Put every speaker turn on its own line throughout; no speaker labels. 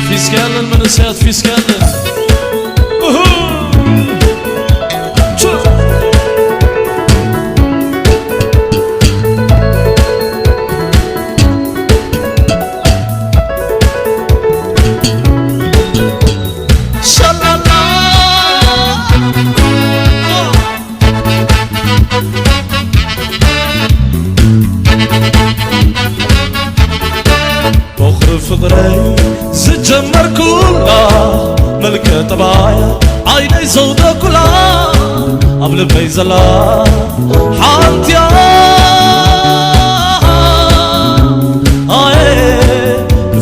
في سكالن من سياد في سكالن فقري زجمر كلها ملكة طبايا عيني سودا كلها قبل بيزلا حانتيا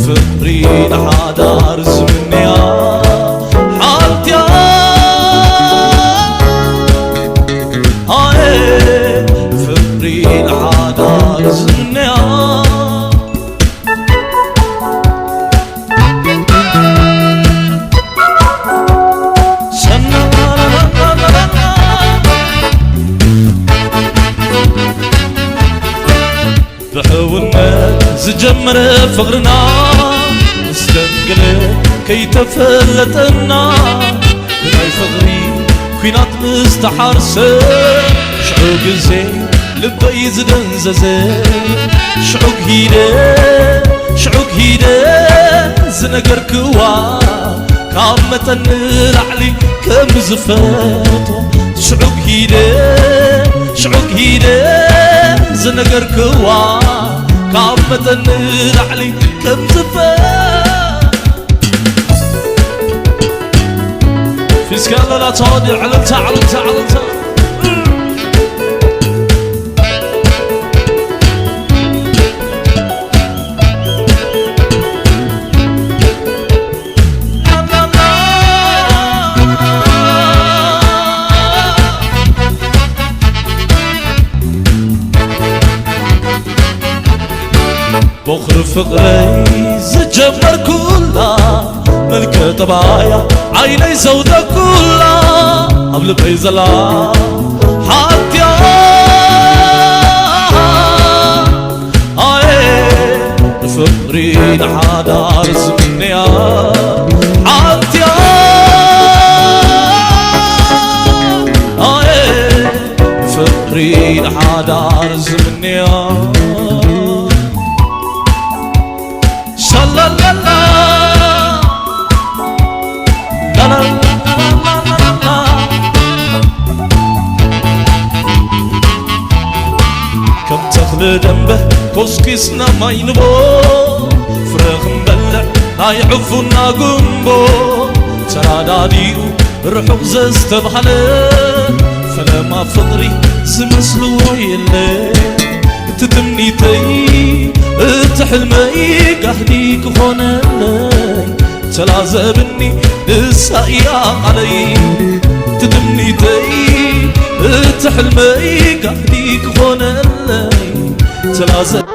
فقري لحدا رزمني حانتيا فقري لحدا رزمني بحولنا زجمر فقرنا استنقل كي تفلتنا بناي فقري كوينات مستحارسة شعوق زين لبي زدنززة شعوق هيدا زنقر كوا كامة نلعلي كم زفاتو شعوق هيدا زنقر كوا كامة نلعلي كم زفات في سكالة لا تودي علمتا بخر فقري زجمر كلها ملكة طبايا عيني سودا كلها قبل بيزلا حاتيا فقري لحدا رزمني حاتيا فقري لحدا رزمني لا لا لا لا لا كم تخل دنبه كوسكيسنا ما ينبو فراخ مبلع ناي عفونا قنبو تراداديو رحق زستبحله فلما فطري سمسلو يلي تتمنيتي تحلمي قهديك خونالي تلازبني نسايا علي تتمنيتي تحلمي قهديك خونالي تلازبني